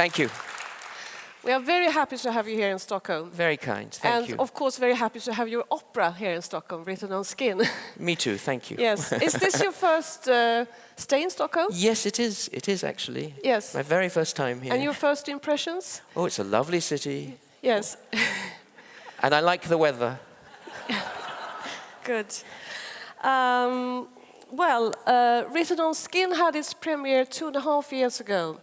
Thank you. We are very happy to have you here in Stockholm. Very kind, thank you. And of course very happy to have your opera here in Stockholm, written on skin. Me too, thank you. Yes. Is this your first stay in Stockholm? Yes, it is. It is actually. Yes. My very first time here. And your first impressions? Oh, it's a lovely city. Yes. And I like the weather. Good. Written on Skin had its premiere 2.5 years ago.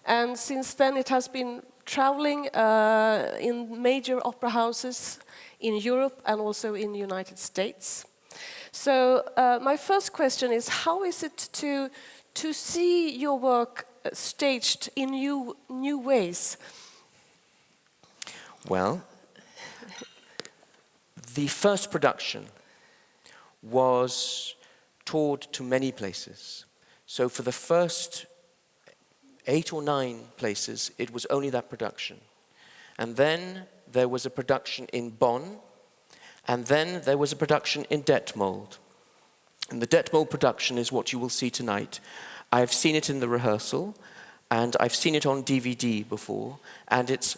And since then it has been traveling in major opera houses in Europe and also in the United States. So my first question is, how is it to see your work staged in new ways? Well, the first production was toured to many places. So for the first 8 or 9 places, it was only that production. And then there was a production in Bonn, and then there was a production in Detmold. And the Detmold production is what you will see tonight. I've seen it in the rehearsal, and I've seen it on DVD before, and it's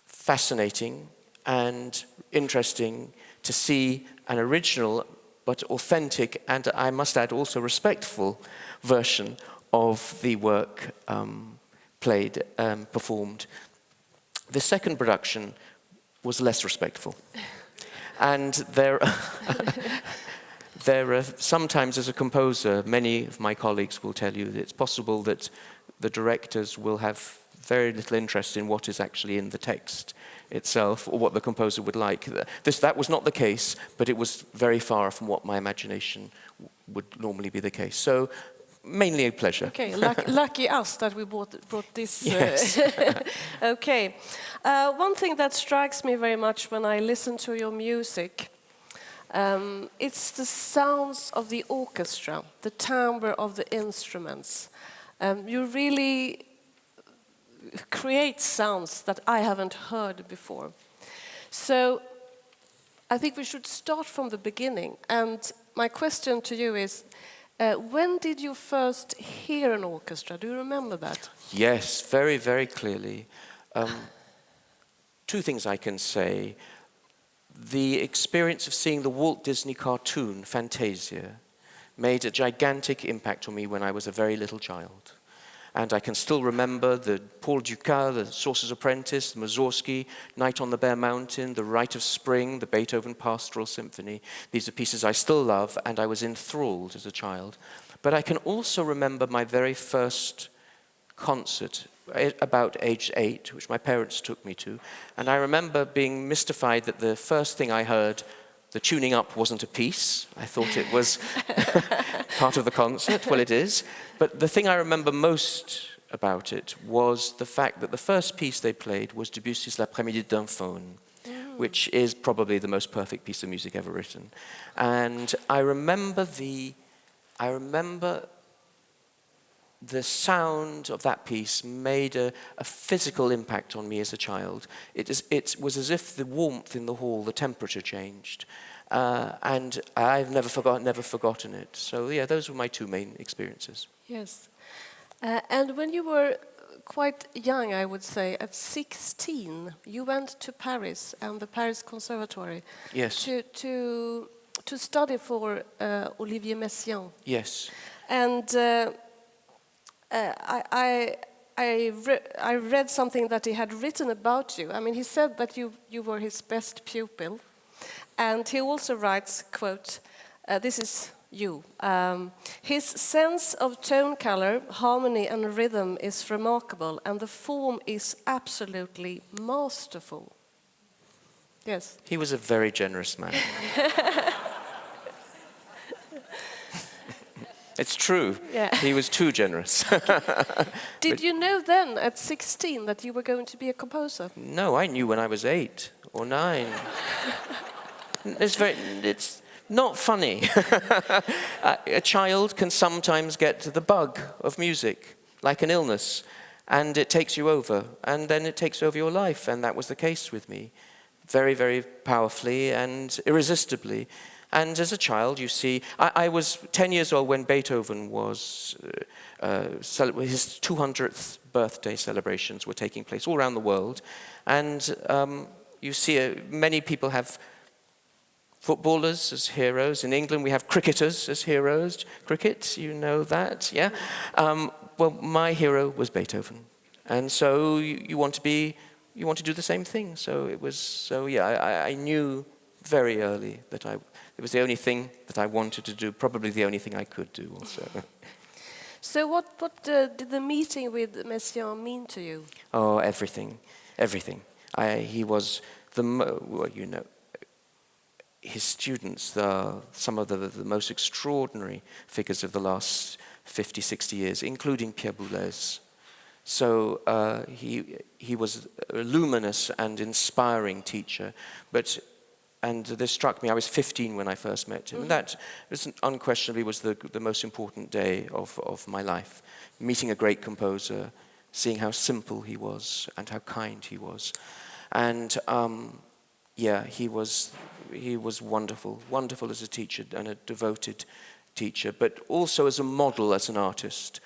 fascinating and interesting to see an original but authentic, and I must add also respectful version of the work performed. The second production was less respectful. And there are sometimes, as a composer, many of my colleagues will tell you that it's possible that the directors will have very little interest in what is actually in the text itself or what the composer would like. That was not the case, but it was very far from what my imagination would normally be the case. So mainly a pleasure. Okay, lucky us that we brought this. Yes. Okay. One thing that strikes me very much when I listen to your music, it's the sounds of the orchestra, the timbre of the instruments. You really create sounds that I haven't heard before. So I think we should start from the beginning. And my question to you is, when did you first hear an orchestra? Do you remember that? Yes, very, very clearly. 2 things I can say. The experience of seeing the Walt Disney cartoon, Fantasia, made a gigantic impact on me when I was a very little child. And I can still remember the Paul Dukas, the Sorcerer's Apprentice, the Mussorgsky, Night on the Bare Mountain, the Rite of Spring, the Beethoven Pastoral Symphony. These are pieces I still love, and I was enthralled as a child. But I can also remember my very first concert, about age 8, which my parents took me to. And I remember being mystified that the first thing I heard, the tuning up, wasn't a piece. I thought it was part of the concert. Well, it is. But the thing I remember most about it was the fact that the first piece they played was Debussy's L'Après-midi d'un faune, which is probably the most perfect piece of music ever written. And I remember the sound of that piece made a physical impact on me as a child. It was as if the warmth in the hall, the temperature changed. And I've never forgotten it. So yeah, those were my 2 main experiences. Yes. And when you were quite young, I would say, at 16, you went to Paris and the Paris Conservatory. Yes. To study for Olivier Messiaen. Yes. And I read something that he had written about you. I mean, he said that you were his best pupil. And he also writes, quote, this is you. His sense of tone color, harmony and rhythm is remarkable, and the form is absolutely masterful. Yes. He was a very generous man. It's true. Yeah. He was too generous. Did you know then, at 16, that you were going to be a composer? No, I knew when I was 8 or 9. It's not funny. A child can sometimes get the bug of music, like an illness, and it takes you over, and then it takes over your life, and that was the case with me, very, very powerfully and irresistibly. And as a child, you see, I was 10 years old when Beethoven was, his 200th birthday celebrations were taking place all around the world. And you see many people have footballers as heroes. In England, we have cricketers as heroes. Cricket, you know that, yeah? Well, my hero was Beethoven. And so you want to do the same thing. So I knew very early that it was the only thing that I wanted to do, probably the only thing I could do also. So what did the meeting with Messiaen mean to you? Oh, everything. He was his students, some of the most extraordinary figures of the last 50, 60 years, including Pierre Boulez. So he was a luminous and inspiring teacher, and this struck me. I was 15 when I first met him. Mm-hmm. That unquestionably was the most important day of my life. Meeting a great composer, seeing how simple he was and how kind he was. And he was wonderful as a teacher and a devoted teacher, but also as a model, as an artist.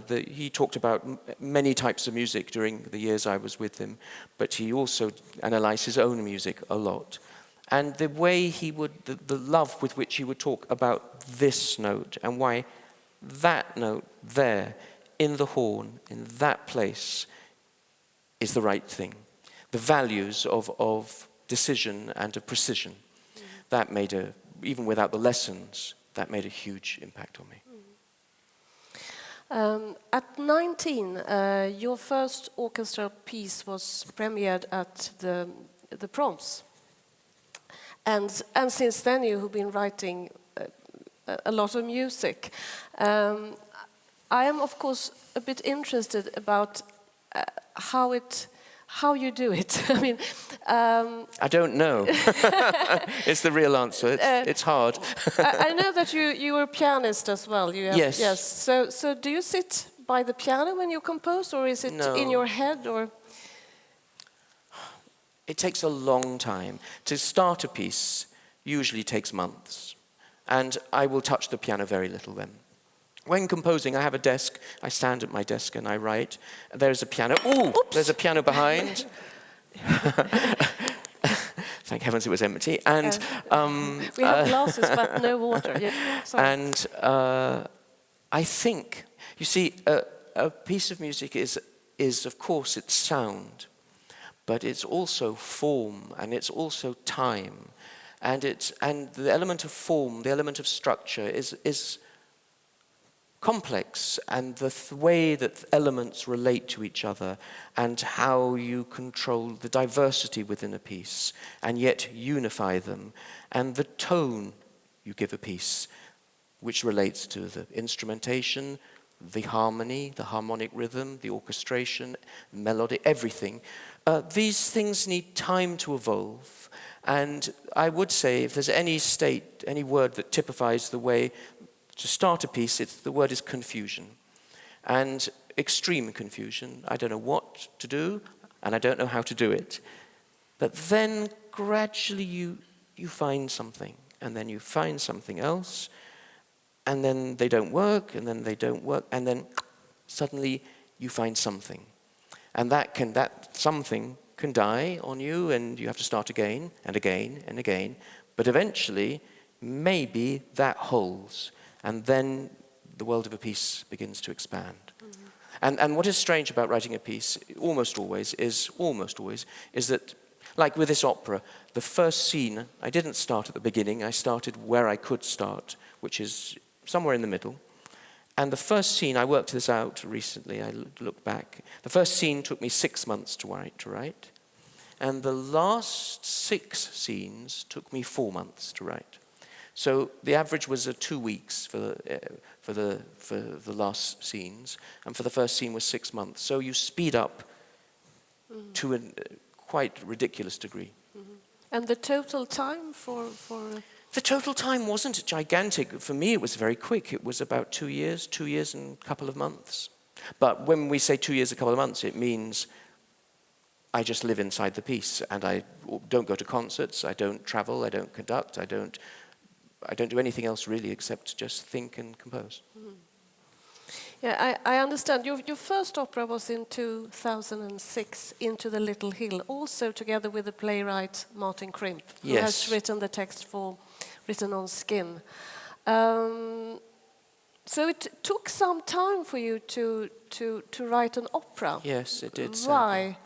He talked about many types of music during the years I was with him, but he also analyzed his own music a lot. And the way the love with which he would talk about this note and why that note there in the horn, in that place, is the right thing. The values of decision and of precision. Mm-hmm. That made even without the lessons, that made a huge impact on me. At 19, your first orchestra piece was premiered at the Proms. And since then you have been writing a lot of music. I am, of course, a bit interested about how you do it. I mean, I don't know. It's the real answer. It's hard. I know that you were a pianist as well. Yes. Yes. So do you sit by the piano when you compose, or is it in your head, or? It takes a long time. To start a piece usually takes months. And I will touch the piano very little then. When composing, I have a desk. I stand at my desk and I write. There's a piano. Ooh, there's a piano behind. Thank heavens it was empty. And we have glasses, but no water. Yeah, and I think, you see, a piece of music is of course its sound, but it's also form and it's also time, and the element of form, the element of structure is complex, and the way that elements relate to each other and how you control the diversity within a piece and yet unify them, and the tone you give a piece which relates to the instrumentation, the harmony, the harmonic rhythm, the orchestration, melody, everything. These things need time to evolve, and I would say if there's any word that typifies the way to start a piece, the word is confusion, and extreme confusion. I don't know what to do, and I don't know how to do it. But then gradually you find something, and then you find something else, and then they don't work, and then they don't work, and then suddenly you find something. And that something can die on you, and you have to start again, and again, and again. But eventually, maybe that holds. And then the world of a piece begins to expand. Mm-hmm. And what is strange about writing a piece, almost always, is that, like with this opera, the first scene, I didn't start at the beginning, I started where I could start, which is somewhere in the middle. And the first scene, I worked this out recently, I looked back. The first scene took me 6 months to write. And the last 6 scenes took me 4 months to write. So the average was 2 weeks for the last scenes, and for the first scene was 6 months. So you speed up to a quite ridiculous degree. Mm-hmm. And the total time for The total time wasn't gigantic. For me, it was very quick. It was about 2 years, 2 years and a couple of months. But when we say 2 years, a couple of months, it means I just live inside the piece, and I don't go to concerts, I don't travel, I don't conduct, I don't I don't do anything else really except just think and compose. Yeah, I understand. Your first opera was in 2006, Into the Little Hill, also together with the playwright Martin Krimp, who has written the text for Written on Skin. So it took some time for you to write an opera. Yes, it did. Why?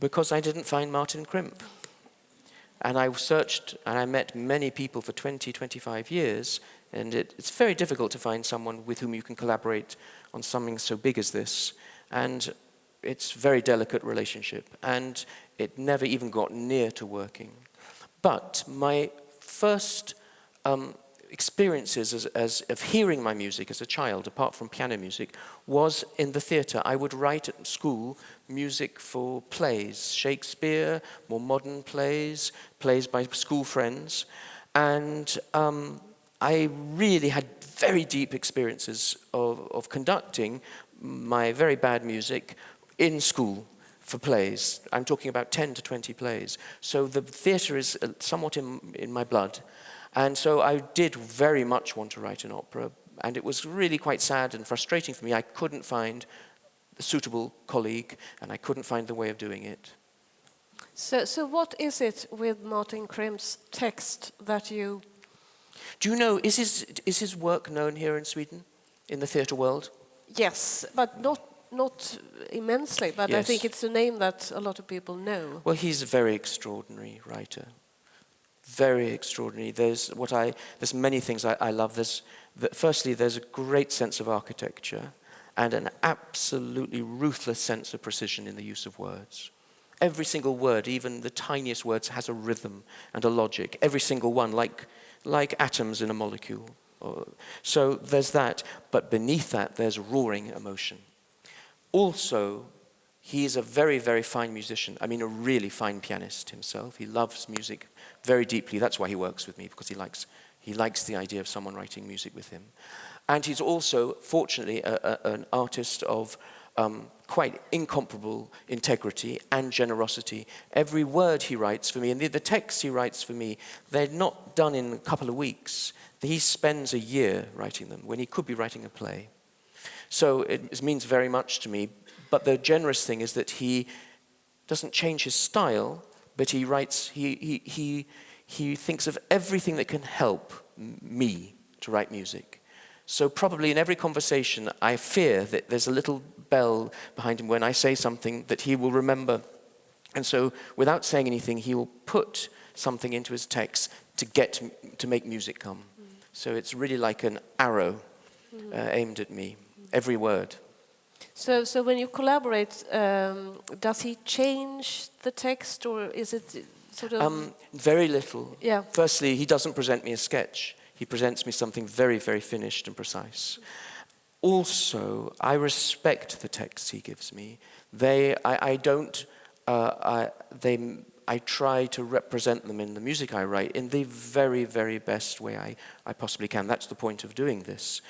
Because I didn't find Martin Krimp. And I searched and I met many people for 20, 25 years, and it's very difficult to find someone with whom you can collaborate on something so big as this. And it's a very delicate relationship, and it never even got near to working. But my first experiences of hearing my music as a child, apart from piano music, was in the theatre. I would write at school music for plays, Shakespeare, more modern plays, plays by school friends. And I really had very deep experiences of conducting my very bad music in school for plays. I'm talking about 10 to 20 plays. So the theatre is somewhat in my blood. And so I did very much want to write an opera, and it was really quite sad and frustrating for me. I couldn't find a suitable colleague, and I couldn't find the way of doing it. So what is it with Martin Krimp's text that you... Do you know, is his work known here in Sweden, in the theatre world? Yes, but not immensely, but Yes. I think it's a name that a lot of people know. Well, he's a very extraordinary writer. Very extraordinary. There's many things I love. Firstly, there's a great sense of architecture and an absolutely ruthless sense of precision in the use of words. Every single word, even the tiniest words, has a rhythm and a logic. Every single one, like atoms in a molecule. So there's that, but beneath that, there's roaring emotion. Also, he is a very, very fine musician. I mean, a really fine pianist himself. He loves music very deeply. That's why he works with me, because he likes the idea of someone writing music with him. And he's also, fortunately, an artist of quite incomparable integrity and generosity. Every word he writes for me, and the texts he writes for me, they're not done in a couple of weeks. He spends a year writing them, when he could be writing a play. So it means very much to me. But the generous thing is that he doesn't change his style, but he writes, he thinks of everything that can help me to write music. So probably in every conversation, I fear that there's a little bell behind him when I say something that he will remember. And so without saying anything, he will put something into his text to make music come. So it's really like an arrow aimed at me, every word. So when you collaborate, does he change the text, or is it sort of... Very little. Yeah. Firstly, he doesn't present me a sketch. He presents me something very, very finished and precise. Also, I respect the texts he gives me. I try to represent them in the music I write in the very, very best way I possibly can. That's the point of doing this.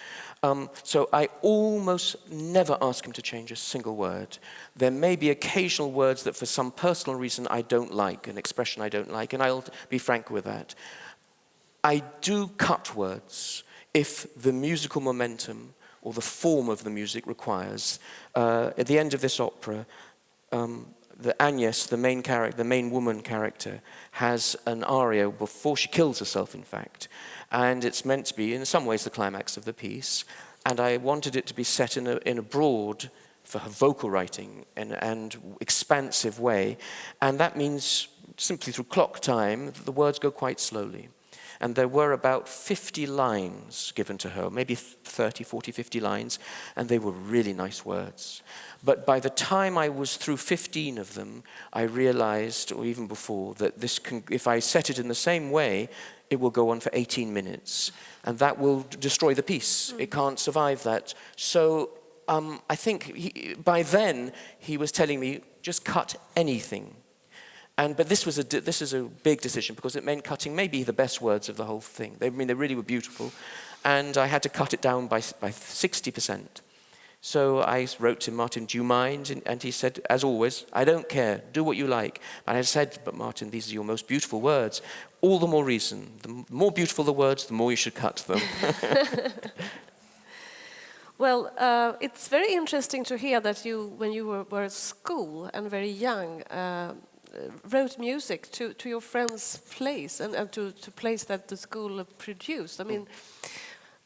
So I almost never ask him to change a single word. There may be occasional words that for some personal reason I don't like, an expression I don't like, and I'll be frank with that. I do cut words if the musical momentum or the form of the music requires. At the end of this opera, the Agnes, the main woman character, has an aria before she kills herself, in fact. And it's meant to be, in some ways, the climax of the piece. And I wanted it to be set in a broad, for her vocal writing, and expansive way. And that means, simply through clock time, the words go quite slowly. And there were about 50 lines given to her, maybe 30, 40, 50 lines, and they were really nice words. But by the time I was through 15 of them, I realized, or even before, that if I set it in the same way, it will go on for 18 minutes, and that will destroy the piece. It can't survive that. So I think by then he was telling me, just cut anything. But this is a big decision, because it meant cutting maybe the best words of the whole thing. They really were beautiful, and I had to cut it down by 60%. So I wrote to Martin, do you mind? And he said, as always, I don't care, do what you like. And I said, but Martin, these are your most beautiful words. all the more reason. The more beautiful the words, the more you should cut them. Well, it's very interesting to hear that you, when you were at school and very young, wrote music to your friend's plays and to plays that the school produced. I mean,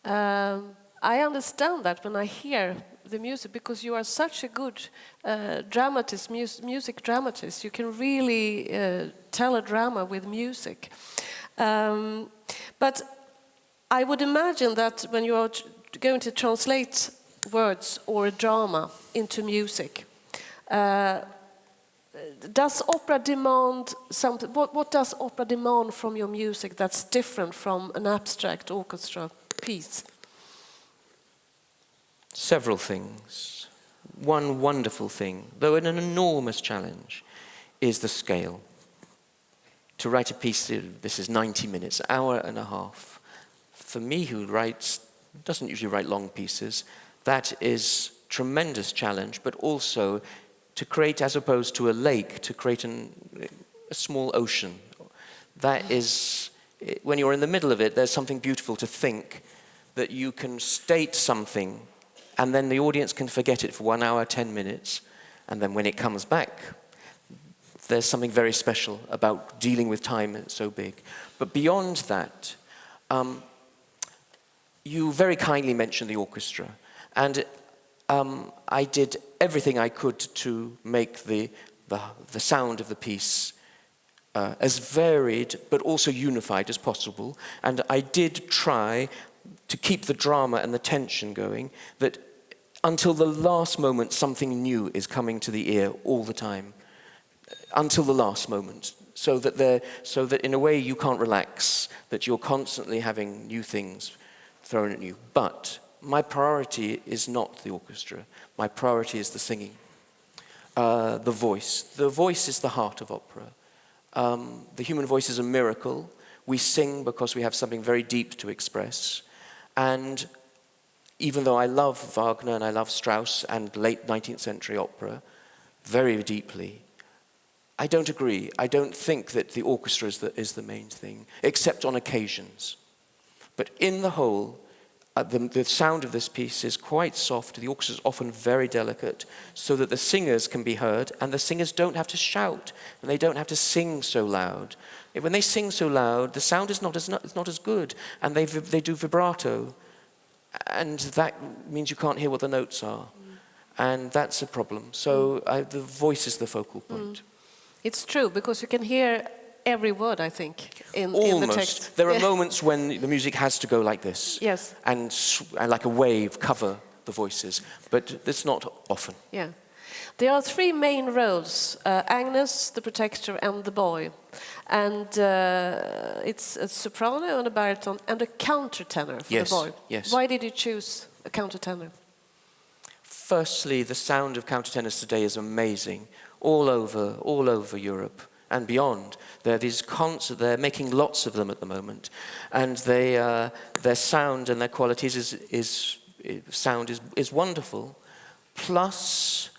I understand that when I hear the music, because you are such a good dramatist, music dramatist. You can really tell a drama with music. But I would imagine that when you are going to translate words or a drama into music, does opera demand something? What does opera demand from your music that's different from an abstract orchestra piece? Several things. One wonderful thing, though an enormous challenge, is the scale. To write a piece, this is 90 minutes, an hour and a half. For me, who doesn't usually write long pieces, that is tremendous challenge, but also to create, as opposed to a lake, to create a small ocean. That is, when you're in the middle of it, there's something beautiful to think that you can state something and then the audience can forget it for 1 hour, 10 minutes, and then when it comes back, there's something very special about dealing with time so big. But beyond that, you very kindly mentioned the orchestra, and I did everything I could to make the sound of the piece as varied but also unified as possible, and I did try to keep the drama and the tension going, that until the last moment something new is coming to the ear all the time, until the last moment, so that in a way you can't relax, that you're constantly having new things thrown at you. But my priority is not the orchestra. My priority is the singing, the voice. The voice is the heart of opera. The human voice is a miracle. We sing because we have something very deep to express. And even though I love Wagner and I love Strauss and late 19th century opera very deeply, I don't agree. I don't think that the orchestra is the main thing, except on occasions. But in the whole, the sound of this piece is quite soft. The orchestra is often very delicate, so that the singers can be heard, and the singers don't have to shout, and they don't have to sing so loud. When they sing so loud, the sound is not as good, and they do vibrato, and that means you can't hear what the notes are, and that's a problem. So the voice is the focal point. It's true, because you can hear every word, I think, in the text. There are moments when the music has to go like this. Yes. And like a wave, cover the voices. But it's not often. Yeah. There are three main roles, Agnes, the protector, and the boy. And it's a soprano and a baritone and a countertenor for the boy. Yes. Why did you choose a countertenor? Firstly, the sound of countertenors today is amazing. All over Europe and beyond. There are these concerts, they're making lots of them at the moment. And their sound and their qualities is wonderful. Plus,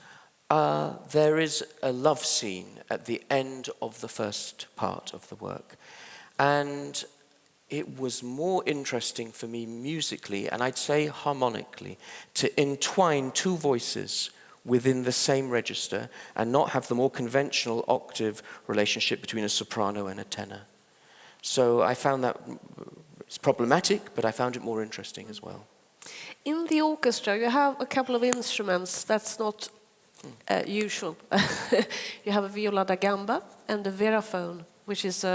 there is a love scene at the end of the first part of the work. And it was more interesting for me musically, and I'd say harmonically, to entwine two voices within the same register and not have the more conventional octave relationship between a soprano and a tenor. So I found that it's problematic, but I found it more interesting as well. In the orchestra, you have a couple of instruments that's not usual. You have a viola da gamba and a veraphone, which is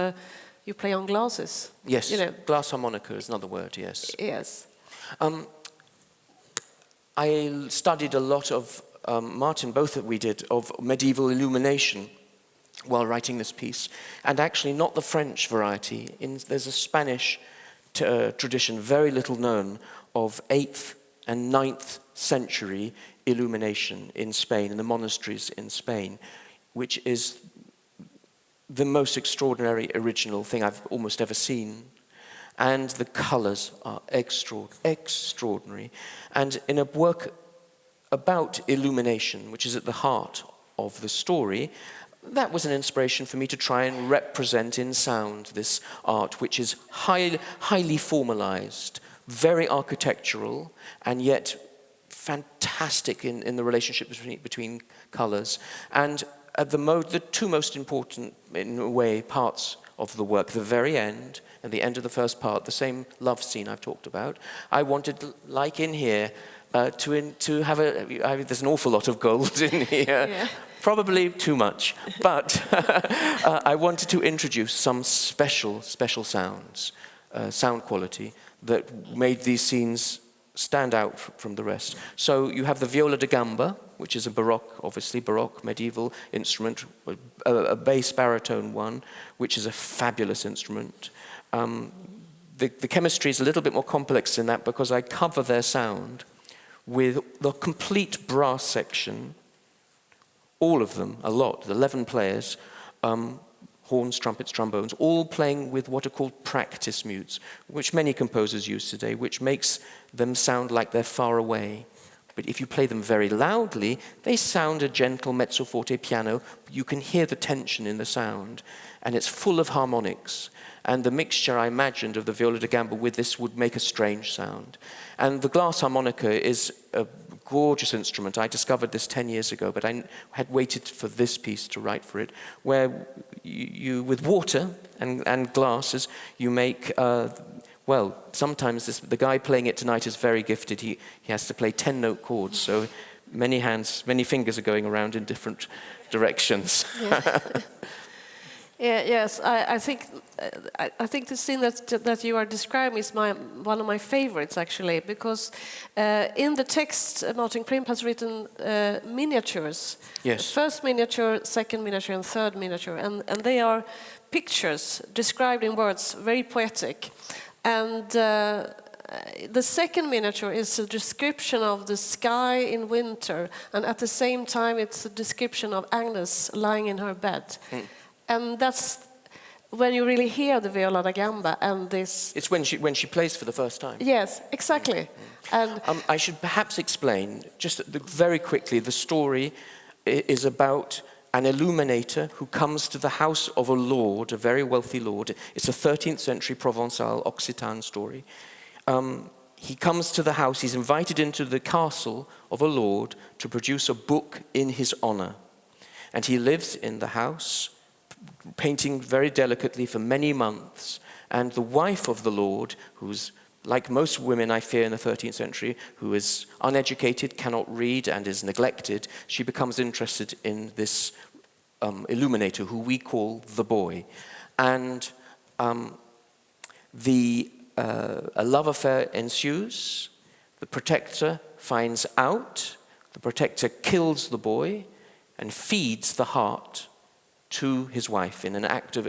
you play on glasses. Yes, you know. glass harmonica is another word, yes. Yes. I studied a lot of Martin, both that we did, of medieval illumination while writing this piece, and actually not the French variety. There's a Spanish tradition, very little known, of 8th and 9th century illumination in Spain, in the monasteries in Spain, which is the most extraordinary original thing I've almost ever seen. And the colors are extraordinary. And in a work about illumination, which is at the heart of the story, that was an inspiration for me to try and represent in sound this art, which is highly formalized, very architectural, and yet fantastic in the relationship between colors. And at the two most important, in a way, parts of the work, the very end and the end of the first part, the same love scene I've talked about, I wanted, like in here, to have there's an awful lot of gold in here. Yeah. Probably too much, but I wanted to introduce some special sounds, sound quality that made these scenes stand out from the rest. So you have the viola da gamba, which is a Baroque medieval instrument, a bass baritone one, which is a fabulous instrument. The chemistry is a little bit more complex than that because I cover their sound with the complete brass section, all of them, a lot, 11 players, horns, trumpets, trombones, all playing with what are called practice mutes, which many composers use today, which makes them sound like they're far away. But if you play them very loudly, they sound a gentle mezzo forte piano. You can hear the tension in the sound, and it's full of harmonics. And the mixture I imagined of the viola da gamba with this would make a strange sound. And the glass harmonica is a gorgeous instrument. I discovered this 10 years ago, but I had waited for this piece to write for it, where you with water and glasses, you make, well, sometimes the guy playing it tonight is very gifted. He has to play 10-note chords, so many hands, many fingers are going around in different directions. Yeah. Yeah, yes, I think the scene that you are describing is one of my favorites, actually, because in the text, Martin Krimp has written miniatures. Yes. First miniature, second miniature, and third miniature, and they are pictures described in words, very poetic. And the second miniature is a description of the sky in winter, and at the same time, it's a description of Agnes lying in her bed. Mm. And that's when you really hear the viola da gamba and this. It's when she plays for the first time. Yes, exactly. And I should perhaps explain just very quickly. The story is about an illuminator who comes to the house of a lord, a very wealthy lord. It's a 13th century Provençal Occitan story. He comes to the house. He's invited into the castle of a lord to produce a book in his honor, and he lives in the house, painting very delicately for many months, and the wife of the lord, who's like most women I fear in the 13th century, who is uneducated, cannot read, and is neglected, she becomes interested in this illuminator, who we call the boy. And a love affair ensues. The protector finds out. The protector kills the boy and feeds the heart to his wife in an act of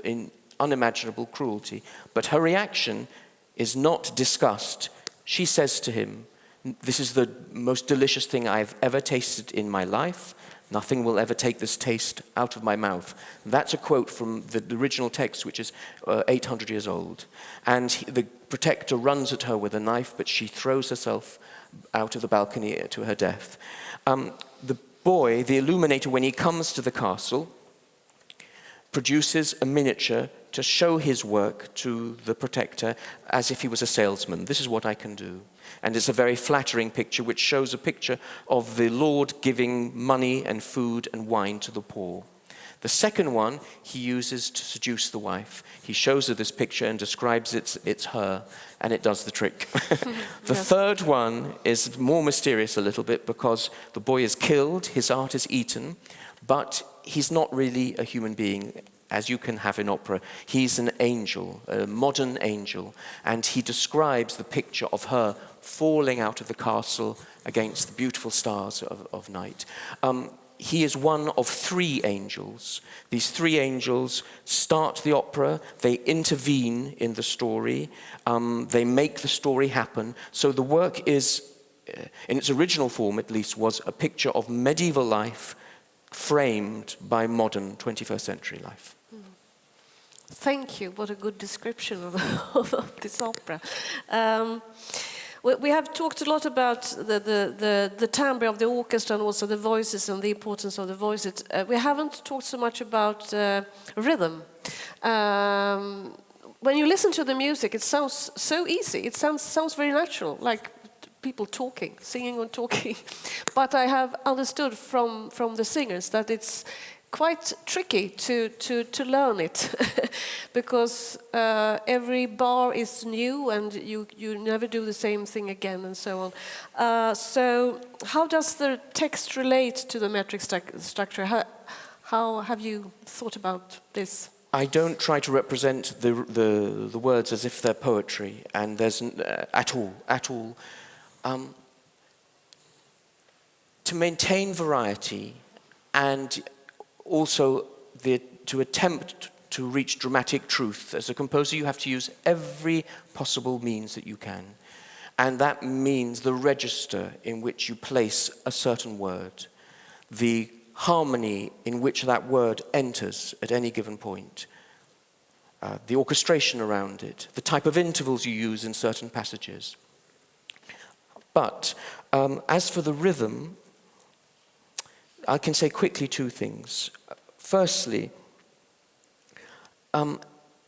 unimaginable cruelty. But her reaction is not disgust. She says to him, "This is the most delicious thing I've ever tasted in my life. Nothing will ever take this taste out of my mouth." That's a quote from the original text, which is 800 years old. And the protector runs at her with a knife, but she throws herself out of the balcony to her death. The boy, the illuminator, when he comes to the castle, produces a miniature to show his work to the protector as if he was a salesman. This is what I can do. And it's a very flattering picture, which shows a picture of the Lord giving money and food and wine to the poor. The second one he uses to seduce the wife. He shows her this picture and describes it's her, and it does the trick. The third one is more mysterious a little bit, because the boy is killed, his art is eaten, but he's not really a human being, as you can have in opera. He's an angel, a modern angel, and he describes the picture of her falling out of the castle against the beautiful stars of night. He is one of three angels. These three angels start the opera, they intervene in the story, they make the story happen. So the work is, in its original form at least, was a picture of medieval life framed by modern 21st century life. Thank you. What a good description of this opera. We have talked a lot about the timbre of the orchestra and also the voices and the importance of the voices. We haven't talked so much about rhythm. When you listen to the music, it sounds so easy. It sounds very natural, like people talking, singing and talking. But I have understood from the singers that it's quite tricky to learn it because every bar is new and you never do the same thing again and so on. So how does the text relate to the metric structure? How have you thought about this? I don't try to represent the words as if they're poetry, and there's at all. To maintain variety and also to attempt to reach dramatic truth, as a composer you have to use every possible means that you can. And that means the register in which you place a certain word, the harmony in which that word enters at any given point, the orchestration around it, the type of intervals you use in certain passages. But as for the rhythm, I can say quickly two things. Firstly,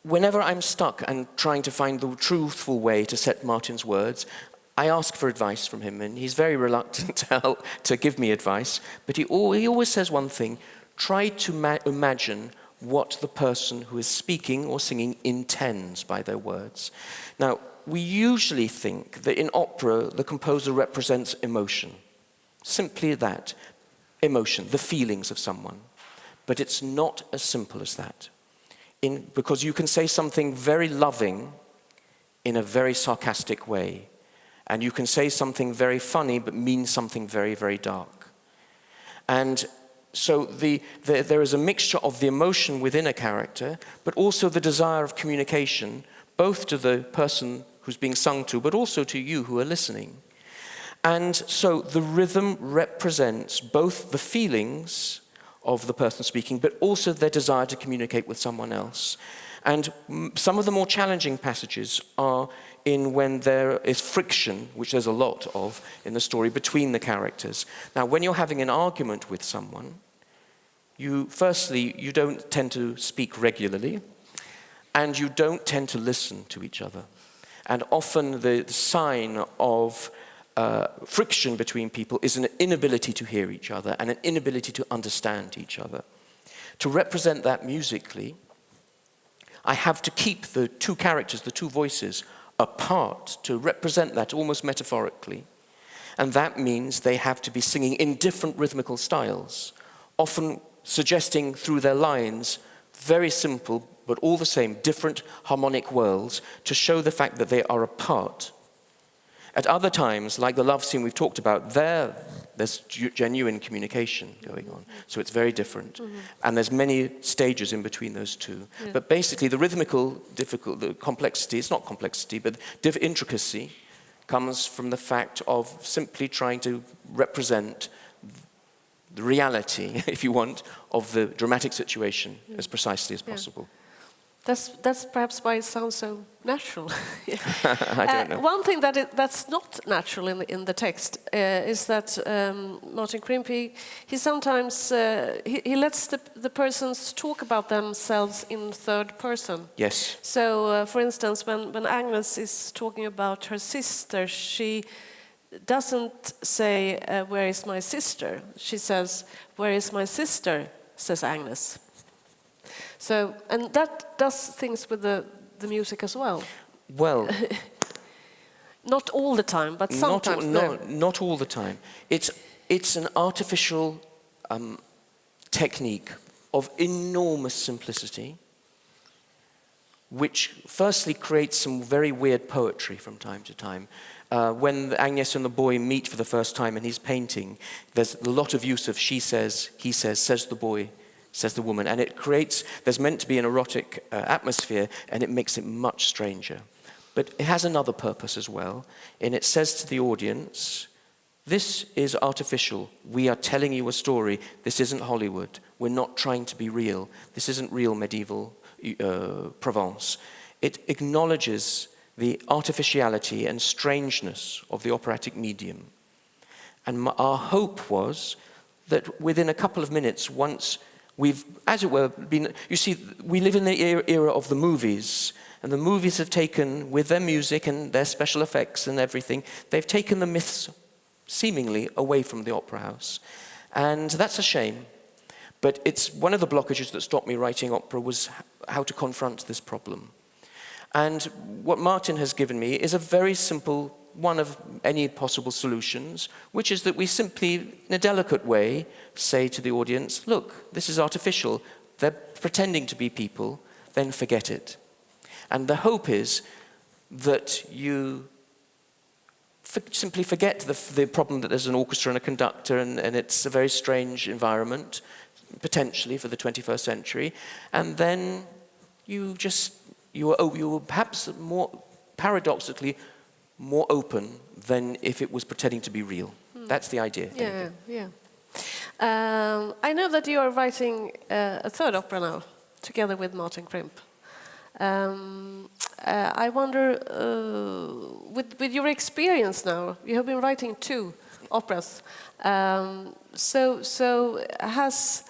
whenever I'm stuck and trying to find the truthful way to set Martin's words, I ask for advice from him, and he's very reluctant to give me advice, but he always says one thing: try to imagine what the person who is speaking or singing intends by their words. Now, we usually think that in opera, the composer represents emotion. Simply that, emotion, the feelings of someone. But it's not as simple as that. Because you can say something very loving in a very sarcastic way. And you can say something very funny but mean something very, very dark. And so there is a mixture of the emotion within a character, but also the desire of communication, both to the person who's being sung to, but also to you who are listening. And so the rhythm represents both the feelings of the person speaking, but also their desire to communicate with someone else. And some of the more challenging passages are in when there is friction, which there's a lot of in the story, between the characters. Now, when you're having an argument with someone, you don't tend to speak regularly, and you don't tend to listen to each other. And often the sign of friction between people is an inability to hear each other and an inability to understand each other. To represent that musically, I have to keep the two characters, the two voices, apart to represent that almost metaphorically. And that means they have to be singing in different rhythmical styles, often suggesting through their lines very simple, but all the same, different harmonic worlds to show the fact that they are apart. At other times, like the love scene we've talked about, there's genuine communication going on. So it's very different. Mm-hmm. And there's many stages in between those two. Yeah. But basically, the rhythmical the complexity, it's not complexity, but intricacy comes from the fact of simply trying to represent the reality, if you want, of the dramatic situation as precisely as possible. That's perhaps why it sounds so natural. I don't know. One thing that's not natural in the text is that Martin Krimpe, he sometimes he lets the persons talk about themselves in third person. Yes. So, for instance, when Agnes is talking about her sister, she doesn't say, "Where is my sister?" She says, "Where is my sister?" says Agnes. So, and that does things with the music as well. Well, not all the time, but sometimes. Not all the time. It's an artificial technique of enormous simplicity, which firstly creates some very weird poetry from time to time. When Agnes and the boy meet for the first time and he's painting, there's a lot of use of she says, he says the boy, says the woman, and there's meant to be an erotic atmosphere, and it makes it much stranger. But it has another purpose as well, and it says to the audience, this is artificial. We are telling you a story. This isn't Hollywood. We're not trying to be real. This isn't real medieval Provence. It acknowledges the artificiality and strangeness of the operatic medium. And our hope was that within a couple of minutes, once we've, as it were, been... You see, we live in the era of the movies, and the movies have taken, with their music and their special effects and everything, they've taken the myths seemingly away from the opera house. And that's a shame. But it's one of the blockages that stopped me writing opera was how to confront this problem. And what Martin has given me is a very simple one of any possible solutions, which is that we simply, in a delicate way, say to the audience, look, this is artificial, they're pretending to be people, then forget it. And the hope is that you simply forget the problem that there's an orchestra and a conductor and it's a very strange environment, potentially for the 21st century, and then you were perhaps more, paradoxically, more open than if it was pretending to be real. That's the idea. Yeah. I know that you are writing a third opera now, together with Martin Krimp. I wonder, with your experience now, you have been writing 2 operas. So has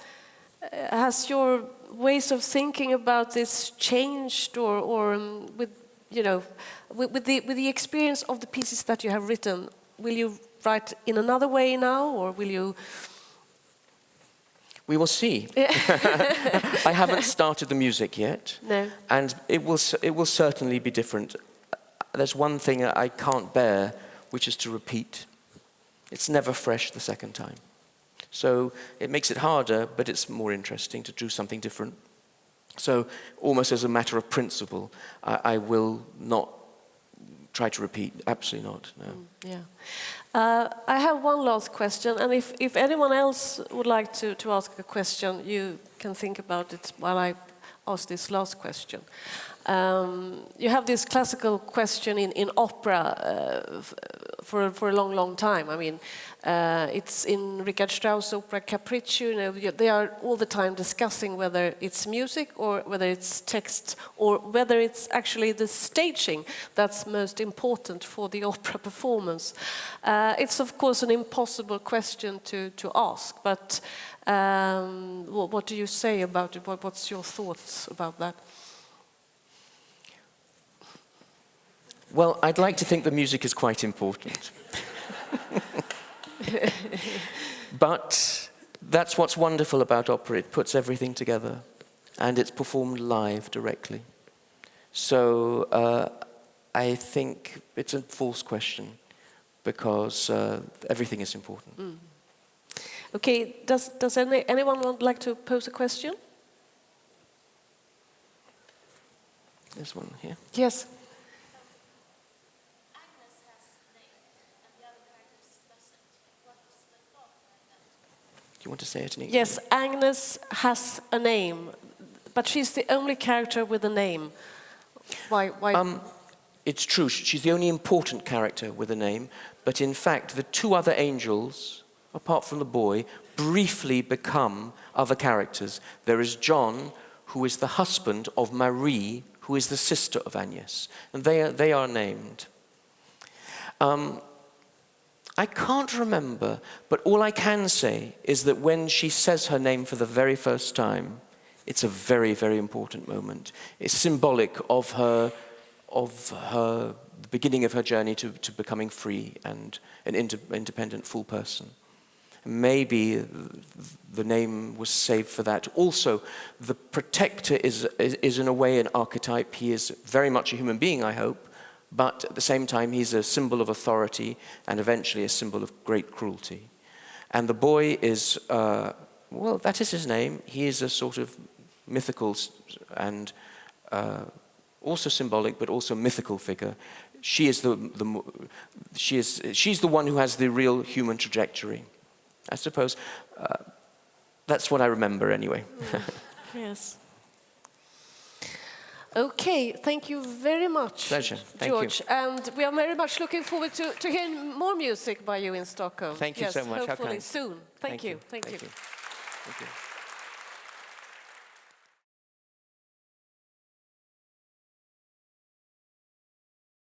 your ways of thinking about this changed, or with the experience of the pieces that you have written, will you write in another way now, or will you? We will see. I haven't started the music yet, no. And it will certainly be different. There's one thing I can't bear, which is to repeat. It's never fresh the second time. So it makes it harder, but it's more interesting to do something different. So almost as a matter of principle, I will not try to repeat. Absolutely not, no. Yeah. I have one last question, and if anyone else would like to ask a question, you can think about it while I ask this last question. You have this classical question in opera for a long time. I mean, it's in Richard Strauss' opera Capriccio. You know, they are all the time discussing whether it's music or whether it's text or whether it's actually the staging that's most important for the opera performance. It's of course an impossible question to ask, but what do you say about it? What's your thoughts about that? Well, I'd like to think the music is quite important. But that's what's wonderful about opera. It puts everything together, and it's performed live directly. So I think it's a false question, because everything is important. Mm. Okay, does anyone would like to pose a question? There's one here. Yes. Do you want to say it in English? Yes, Agnes has a name, but she's the only character with a name. Why? It's true, she's the only important character with a name, but in fact the 2 other angels, apart from the boy, briefly become other characters. There is John, who is the husband of Marie, who is the sister of Agnes, and they are named. I can't remember, but all I can say is that when she says her name for the very first time, it's a very, very important moment. It's symbolic of the beginning of her journey to becoming free and an independent, full person. Maybe the name was saved for that. Also, the protector is in a way an archetype. He is very much a human being, I hope, but at the same time he's a symbol of authority and eventually a symbol of great cruelty. And the boy is, well, that is his name. He is a sort of mythical and also symbolic, but also mythical figure. She is she's the one who has the real human trajectory. I suppose that's what I remember anyway. Yes. Okay, thank you very much, Pleasure. Thank George. you. And we are very much looking forward to hearing more music by you in Stockholm. Thank you so much. Hopefully soon. Thank you. Thank you.